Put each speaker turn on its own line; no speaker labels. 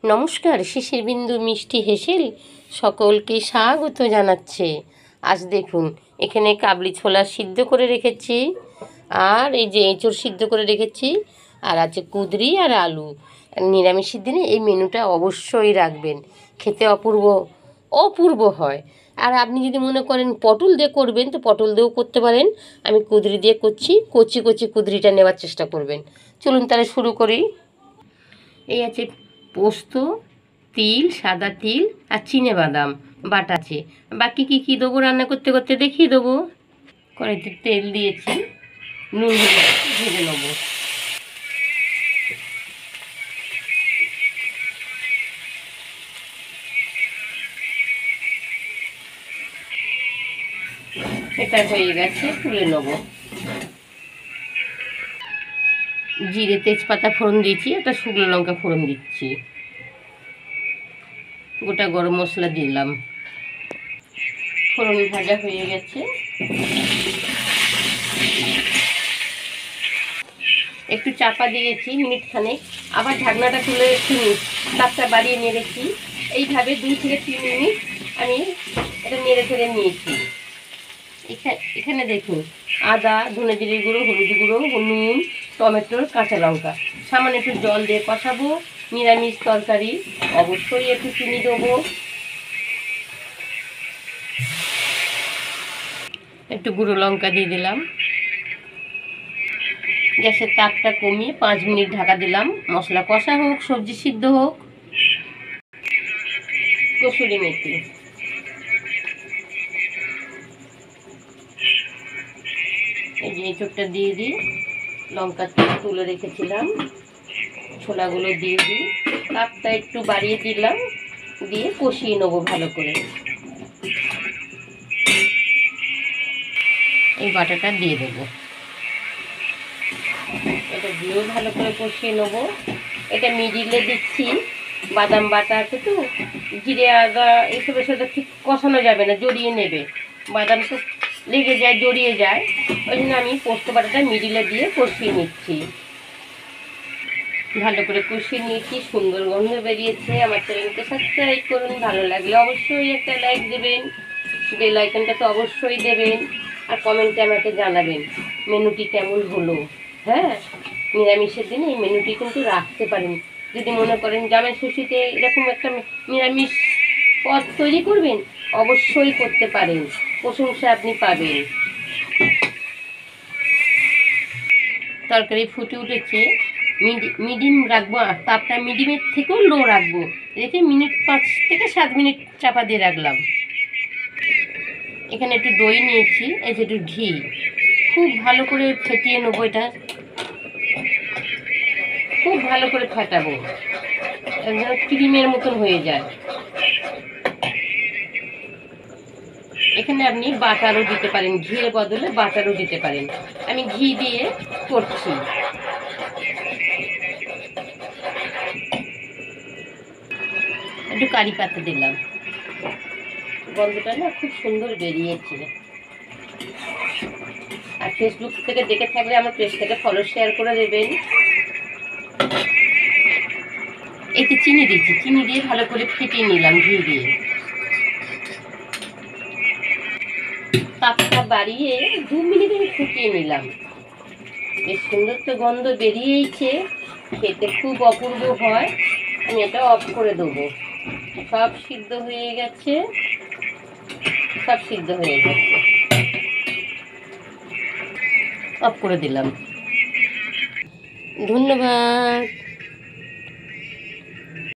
নমস্কার, শিশির বিন্দু মিষ্টি হেসেল সকলকে স্বাগত জানাচ্ছে। আজ দেখুন, এখানে কাবলি ছোলা সিদ্ধ করে রেখেছি, আর এই যে এঁচড় সিদ্ধ করে রেখেছি, আর আছে কুঁদরি আর আলু। নিরামিষের দিনে এই মেনুটা অবশ্যই রাখবেন, খেতে অপূর্ব অপূর্ব হয়। আর আপনি যদি মনে করেন পটল দিয়ে করবেন তো পটল দিয়েও করতে পারেন। আমি কুঁদরি দিয়ে করছি, কচি কচি কুঁদরিটা নেওয়ার চেষ্টা করবেন। চলুন তাহলে শুরু করি। এই আছে পোস্ত, তিল, সাদা তিল আর চিনেবাদাম বাটা আছে। বাকি কি কি দেবো রান্না করতে করতে দেখিয়ে দেবো। কড়াইতে তেল দিয়েছি, নুন হলুদ ভেজে নেবো। এটা হয়ে গেছে, তুলে নেবো। জিরে তেজপাতা ফোড়ন দিয়েছি, একটা শুকনো লঙ্কা ফোড়ন দিচ্ছি, গোটা গরম মশলা দিলাম। ফোড়ন ভাজা হয়ে গেছে, একটু চাপা দিয়েছি মিনিট খানেক, আবার ঢাকনাটা তুলে একটু তাপটা বাড়িয়ে নেড়েছি। এইভাবে 2 থেকে 3 মিনিট আমি এটা নেড়ে ফেড়ে নিয়েছি। এখানে দেখুন, আদা, ধনে জিরে গুঁড়ো, হলুদ গুঁড়ো, নুন, টমেটোর, কাঁচা লঙ্কা, সামান্য একটু জল দিয়ে কষাবো। নিরামিষ তরকারি, অবশ্যই একটু চিনি দেবো, একটু গুঁড়ো লঙ্কা দিয়ে দিলাম। গ্যাসের তাপটা কমিয়ে 5 মিনিট ঢাকা দিলাম। মশলা কষা হোক, সবজি সিদ্ধ হোক। কসুরি মেথি, এই যে এঁচড়টা দিয়ে দিই, লঙ্কা তুলে রেখেছিলাম, ছোলাগুলো দিয়ে দিই, তাপটা একটু বাড়িয়ে দিলাম, দিয়ে কষিয়ে নেবো ভালো করে। এই বাটাটা দিয়ে দেবো, এটা দিয়েও ভালো করে কষিয়ে নেবো। এটা মিডিলে দিচ্ছি, বাদাম বাটা আছে তো, জিরে আদা এসবের সাথে ঠিক কষানো যাবে না, জড়িয়ে নেবে, বাদাম তো লেগে যায়, জড়িয়ে যায়। ওই জন্য আমি পোস্ত বাটাটা মিডিলে দিয়ে কষিয়ে নিচ্ছি। ভালো করে কষিয়ে নিয়েছি, সুন্দর গন্ধ বেরিয়েছে। আমার চ্যানেলকে সাবস্ক্রাইব করুন, ভালো লাগলে অবশ্যই একটা লাইক দেবেন, বেল আইকনটা তো অবশ্যই দেবেন, আর কমেন্টে আমাকে জানাবেন মেনুটি কেমন হলো। হ্যাঁ, নিরামিষের দিনে এই মেনুটি কিন্তু রাখতে পারেন। যদি মনে করেন জামাই ষষ্ঠীতে এরকম একটা নিরামিষ পদ তৈরি করবেন, অবশ্যই করতে পারেন, প্রশংসা আপনি পাবেন। তরকারি ফুটে উঠেছে, মিডিয়াম রাখবো, তাপটা মিডিয়ামের থেকেও লো রাখবো, রেখে 5 থেকে 7 মিনিট চাপা দিয়ে রাখলাম। এখানে একটু দই নিয়েছি, এই যে একটু ঘি, খুব ভালো করে ফেটিয়ে নেবো। এটা খুব ভালো করে ফাটাবো, যেন ক্রিমের মতন হয়ে যায়। এখানে আপনি বাটারও দিতে পারেন, ঘিয়ের বদলে বাটারও দিতে পারেন। আমি ঘি দিয়ে করছি। একটু কারি পাতা দিলাম, গন্ধটা না খুব সুন্দর বেরিয়েছে। আর ফেসবুক থেকে দেখে থাকলে আমার পেজটাকে ফলো শেয়ার করে দেবেন। এতে চিনি দিচ্ছি, চিনি দিয়ে ভালো করে ফেটিয়ে নিলাম ঘি দিয়ে। তাপটা বাড়িয়ে 2 মিনিট আমি ফুটিয়ে নিলাম। বেশ সুন্দর তো গন্ধ বেরিয়েছে, খেতে খুব অপূর্ব হয়। আমি এটা অফ করে দেবো। সব সিদ্ধ হয়ে গেছে, সব সিদ্ধ হয়ে গেছে, অফ করে দিলাম। ধন্যবাদ।